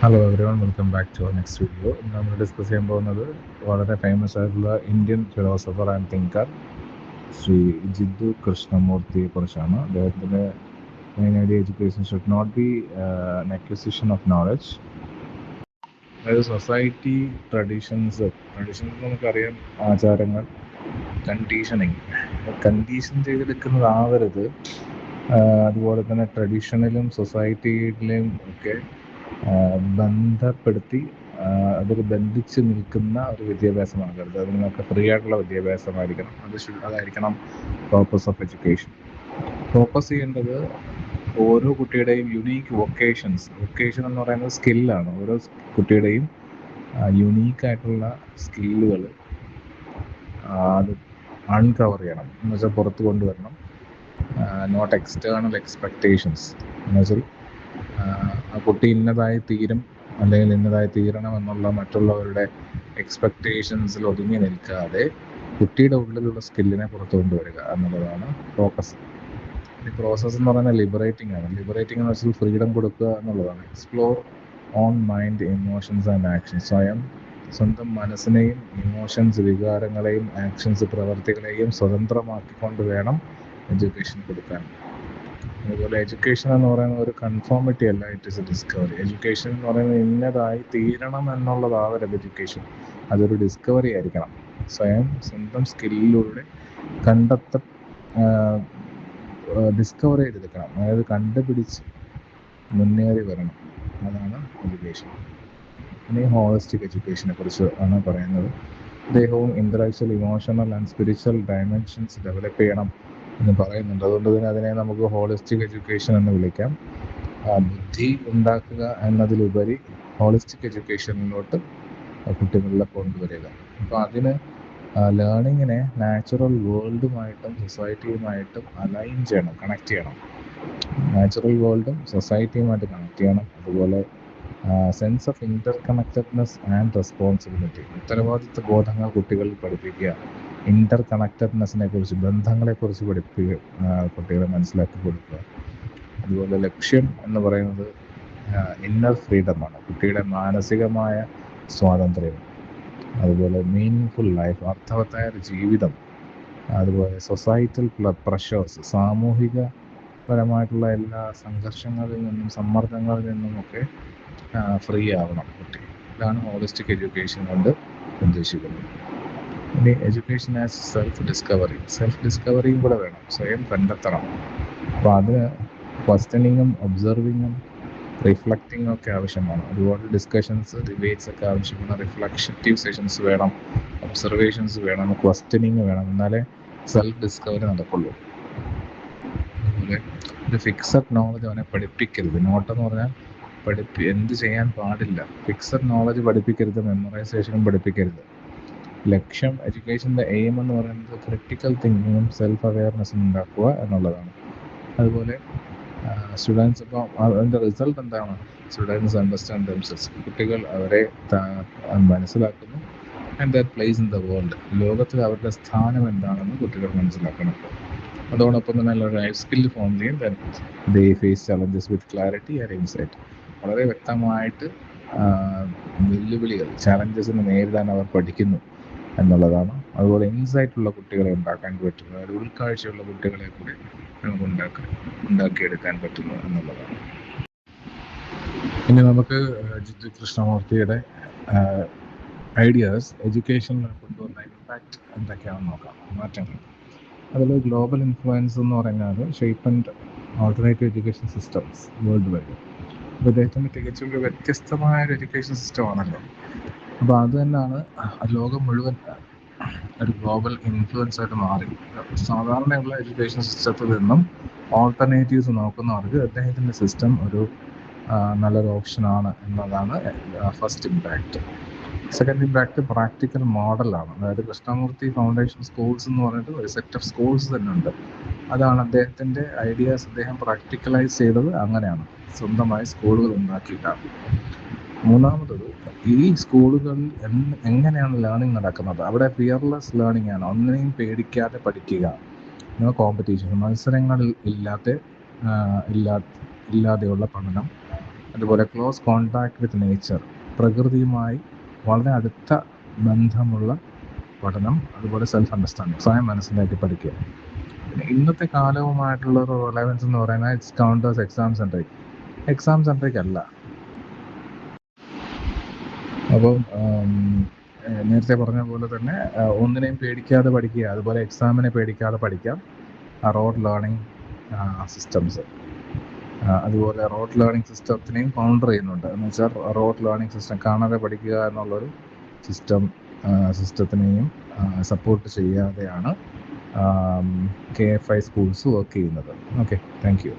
Hello everyone, welcome back to next video. നമ്മൾ discuss ചെയ്യാൻ പോകുന്നത് വളരെ ഫേമസ് ആയിട്ടുള്ള Indian philosopher and thinker Shri Jiddu കൃഷ്ണമൂർത്തിയെ കുറിച്ചാണ്. അദ്ദേഹത്തിൻ്റെ main idea education should not be an acquisition of knowledge. അതായത് സൊസൈറ്റി ട്രഡീഷൻസ് നമുക്കറിയാം, ആചാരങ്ങൾ, കണ്ടീഷൻ ചെയ്തെടുക്കുന്നതാവരുത്. അതുപോലെ തന്നെ ട്രഡീഷണലും സൊസൈറ്റിയിലും ഒക്കെ ബന്ധപ്പെടുത്തി അതൊരു ബന്ധിച്ച് നിൽക്കുന്ന ഒരു വിദ്യാഭ്യാസമാകരുത്. അത് നിങ്ങൾക്ക് ഫ്രീ ആയിട്ടുള്ള വിദ്യാഭ്യാസമായിരിക്കണം. അതായിരിക്കണം പർപ്പസ് ഓഫ് എഡ്യൂക്കേഷൻ. ഫോക്കസ് ചെയ്യേണ്ടത് ഓരോ കുട്ടിയുടെയും യുണീക്ക് വൊക്കേഷൻ എന്ന് പറയുന്നത് സ്കില്ലാണ്. ഓരോ കുട്ടിയുടെയും യുണീക്കായിട്ടുള്ള സ്കില്ലുകൾ അത് അൺകവർ ചെയ്യണം, എന്ന് വെച്ചാൽ പുറത്ത് കൊണ്ടുവരണം. നോട്ട് എക്സ്റ്റേണൽ എക്സ്പെക്റ്റേഷൻസ്, എന്ന് വെച്ചാൽ ആ കുട്ടി ഇന്നതായി തീരും അല്ലെങ്കിൽ ഇന്നതായി തീരണം എന്നുള്ള മറ്റുള്ളവരുടെ എക്സ്പെക്റ്റേഷൻസിൽ ഒതുങ്ങി നിൽക്കാതെ കുട്ടിയുടെ ഉള്ളിലുള്ള സ്കില്ലിനെ പുറത്തു കൊണ്ടുവരിക എന്നുള്ളതാണ് ഫോക്കസ്. ഈ പ്രോസസ്സ് എന്ന് പറയുന്നത് ലിബറേറ്റിംഗ് എന്ന് വെച്ചാൽ ഫ്രീഡം കൊടുക്കുക എന്നുള്ളതാണ്. Explore on mind, emotions and actions. സ്വന്തം മനസ്സിനെയും ഇമോഷൻസ്, വികാരങ്ങളെയും ആക്ഷൻസ്, പ്രവർത്തികളെയും സ്വതന്ത്രമാക്കിക്കൊണ്ട് വേണം എഡ്യൂക്കേഷൻ കൊടുക്കാൻ. അതുപോലെ എഡ്യൂക്കേഷൻ എന്ന് പറയുന്നത് ഒരു കൺഫോമിറ്റി അല്ല, it is A discovery. Education എന്ന് പറയുന്നത് ഇന്നതായി തീരണം എന്നുള്ളതാവരുത് എഡ്യൂക്കേഷൻ, അതൊരു ഡിസ്കവറി ആയിരിക്കണം. സ്വന്തം സ്കില്ലിലൂടെ ഡിസ്കവർ ചെയ്തെടുക്കണം, അതായത് കണ്ടുപിടിച്ച് മുന്നേറി വരണം. അതാണ് എഡ്യൂക്കേഷൻ. ഇനി ഹോളിസ്റ്റിക് എഡ്യൂക്കേഷനെ കുറിച്ച് ആണ് പറയുന്നത്. അദ്ദേഹവും intellectual, emotional and spiritual dimensions develop ചെയ്യണം എന്ന് പറയുന്നുണ്ട്. അതുകൊണ്ട് തന്നെ അതിനെ നമുക്ക് ഹോളിസ്റ്റിക് എഡ്യൂക്കേഷൻ എന്ന് വിളിക്കാം. ബുദ്ധി ഉണ്ടാക്കുക എന്നതിലുപരി ഹോളിസ്റ്റിക് എഡ്യൂക്കേഷനിലോട്ട് കുട്ടികളിലെ കൊണ്ടുവരിക. അപ്പോൾ അതിന് ലേണിങ്ങിനെ നാച്ചുറൽ വേൾഡുമായിട്ടും സൊസൈറ്റിയുമായിട്ടും അലൈൻ ചെയ്യണം, കണക്ട് ചെയ്യണം. നാച്ചുറൽ വേൾഡും സൊസൈറ്റിയുമായിട്ട് കണക്ട് ചെയ്യണം. അതുപോലെ sense of interconnectedness and responsibility, ഉത്തരവാദിത്വ ബോധങ്ങൾ കുട്ടികളിൽ പഠിപ്പിക്കുക. ഇന്റർ കണക്റ്റഡ്നെസ്സിനെ കുറിച്ച്, ബന്ധങ്ങളെക്കുറിച്ച് പഠിപ്പിക്കുക, കുട്ടികളെ മനസ്സിലാക്കി കൊടുക്കുക. അതുപോലെ ലക്ഷ്യം എന്ന് പറയുന്നത് ഇന്നർ ഫ്രീഡമാണ്, കുട്ടിയുടെ മാനസികമായ സ്വാതന്ത്ര്യം. അതുപോലെ മീനിങ് ലൈഫ്, അർത്ഥവത്തായ ഒരു ജീവിതം. അതുപോലെ സൊസൈറ്റൽ പ്രഷേഴ്സ്, സാമൂഹികപരമായിട്ടുള്ള എല്ലാ സംഘർഷങ്ങളിൽ നിന്നും സമ്മർദ്ദങ്ങളിൽ നിന്നുമൊക്കെ ഫ്രീ ആവണം കുട്ടി. ഇതാണ് ഹോളിസ്റ്റിക് എഡ്യൂക്കേഷൻ കൊണ്ട് ഉദ്ദേശിക്കുന്നത്. ഇനി എഡ്യൂക്കേഷൻ ആസ് സെൽഫ് ഡിസ്കവറിയും കൂടെ വേണം, സ്വയം കണ്ടെത്തണം. അപ്പോൾ അതിന് ക്വസ്റ്റനിങ്ങും ഒബ്സർവിങ്ങും റിഫ്ലക്റ്റിങ്ങും ഒക്കെ ആവശ്യമാണ്. ഒരുപാട് ഡിസ്കഷൻസ്, ഡിബേറ്റ്സ് ഒക്കെ ആവശ്യമാണ്. റിഫ്ലക്ഷറ്റീവ് സെഷൻസ് വേണം, ഒബ്സർവേഷൻസ് വേണം, ക്വസ്റ്റനിങ് വേണം, എന്നാലേ സെൽഫ് ഡിസ്കവറി നടക്കുള്ളൂ. അതുപോലെ ഒരു ഫിക്സഡ് നോളജ് അവനെ പഠിപ്പിക്കരുത്. നോട്ടെന്ന് പറഞ്ഞാൽ എന്ത് ചെയ്യാൻ പാടില്ല. ഫിക്സഡ് നോളജ് പഠിപ്പിക്കരുത്, മെമ്മറൈസേഷനും പഠിപ്പിക്കരുത്. ലക്ഷ്യം, എഡ്യൂക്കേഷൻ്റെ എയിം എന്ന് പറയുന്നത് ക്രിട്ടിക്കൽ തിങ്കിങ്ങും സെൽഫ് അവെയർനെസ്സും ഉണ്ടാക്കുക എന്നുള്ളതാണ്. അതുപോലെ സ്റ്റുഡൻസ്, ഇപ്പോൾ അതിൻ്റെ റിസൾട്ട് എന്താണ്? സ്റ്റുഡൻസ് അണ്ടർസ്റ്റാൻഡ് ദംസെൽസ്, കുട്ടികൾ അവരെ മനസ്സിലാക്കുന്നു. And that place in the world, ലോകത്തിൽ അവരുടെ സ്ഥാനം എന്താണെന്ന് കുട്ടികൾ മനസ്സിലാക്കണം. അതോടൊപ്പം തന്നെ ഒരു ലൈഫ് സ്കിൽ ഫോം ചെയ്യും. Then they face challenges with clarity and insight. വളരെ വ്യക്തമായിട്ട് വെല്ലുവിളികൾ, ചലഞ്ചസിനെ നേരിടാൻ അവർ പഠിക്കുന്നു എന്നുള്ളതാണ്. അതുപോലെ ഇൻസൈറ്റുള്ള കുട്ടികളെ ഉണ്ടാക്കാൻ പറ്റുന്നു, അതായത് ഉൾക്കാഴ്ചയുള്ള കുട്ടികളെ കൂടി നമുക്ക് ഉണ്ടാക്കിയെടുക്കാൻ പറ്റുന്നു എന്നുള്ളതാണ്. ഇനി നമുക്ക് ജിദ്ദു കൃഷ്ണമൂർത്തിയുടെ ഐഡിയാസ് എഡ്യൂക്കേഷനിൽ കൊണ്ടുവന്ന ഇമ്പാക്റ്റ് എന്തൊക്കെയാണെന്ന് നോക്കാം, മാറ്റങ്ങൾ. അതിൽ ഗ്ലോബൽ ഇൻഫ്ലുവൻസ് എന്ന് പറയുന്നത് shape and alternative education systems world wide. അപ്പോൾ ഇദ്ദേഹത്തിൻ്റെ തികച്ചും ഒരു വ്യത്യസ്തമായ ഒരു എഡ്യൂക്കേഷൻ സിസ്റ്റമാണല്ലോ. അപ്പോൾ അത് തന്നെയാണ് ലോകം മുഴുവൻ ഒരു ഗ്ലോബൽ ഇൻഫ്ലുവൻസ് ആയിട്ട് മാറി. സാധാരണയുള്ള എഡ്യൂക്കേഷൻ സിസ്റ്റത്തിൽ നിന്നും ഓൾട്ടർനേറ്റീവ്സ് നോക്കുന്നവർക്ക് അദ്ദേഹത്തിൻ്റെ സിസ്റ്റം ഒരു നല്ലൊരു ഓപ്ഷനാണ് എന്നതാണ് first impact. Second impact practical മോഡലാണ്. അതായത് കൃഷ്ണമൂർത്തി ഫൗണ്ടേഷൻ സ്കൂൾസ് എന്ന് പറഞ്ഞിട്ട് ഒരു സെറ്റ് ഓഫ് സ്കൂൾസ് തന്നെ ഉണ്ട്. അതാണ് അദ്ദേഹത്തിൻ്റെ ഐഡിയാസ് അദ്ദേഹം പ്രാക്ടിക്കലൈസ് ചെയ്തത്. അങ്ങനെയാണ് സ്വന്തമായി സ്കൂളുകൾ ഉണ്ടാക്കിയിട്ടാണ്. മൂന്നാമത്തത്, ഈ സ്കൂളുകളിൽ എങ്ങനെയാണ് ലേണിംഗ് നടക്കുന്നത്? അവിടെ ഫിയർലെസ് ലേണിംഗ് ആണ്, ഒന്നിനെയും പേടിക്കാതെ പഠിക്കുക. കോമ്പറ്റീഷൻ, മത്സരങ്ങൾ ഇല്ലാതെയുള്ള പഠനം. അതുപോലെ ക്ലോസ് കോണ്ടാക്ട് വിത്ത് നേച്ചർ, പ്രകൃതിയുമായി വളരെ അടുത്ത ബന്ധമുള്ള പഠനം, അതുപോലെ സെൽഫ് അണ്ടർസ്റ്റാൻഡിങ്, സ്വയം മനസ്സിലാക്കി പഠിക്കുക. പിന്നെ ഇന്നത്തെ കാലവുമായിട്ടുള്ള ഒരു റിലവൻസ് എന്ന് പറയുന്നത് ഇറ്റ്സ് കൗണ്ടേഴ്സ് എക്സാം സെൻട്രിക് അല്ല. അപ്പം നേരത്തെ പറഞ്ഞ പോലെ തന്നെ ഒന്നിനെയും പേടിക്കാതെ പഠിക്കുക, അതുപോലെ എക്സാമിനെ പേടിക്കാതെ പഠിക്കാം. റോഡ് ലേണിംഗ് സിസ്റ്റംസ്, അതുപോലെ റോഡ് ലേണിംഗ് സിസ്റ്റത്തിനെയും കൗണ്ടർ ചെയ്യുന്നുണ്ട്. എന്ന് വെച്ചാൽ റോഡ് ലേണിംഗ് സിസ്റ്റം, കാണാതെ പഠിക്കുക എന്നുള്ളൊരു സിസ്റ്റത്തിനെയും സപ്പോർട്ട് ചെയ്യാതെയാണ് KFI സ്കൂൾസ് വർക്ക് ചെയ്യുന്നത്. Okay, thank you.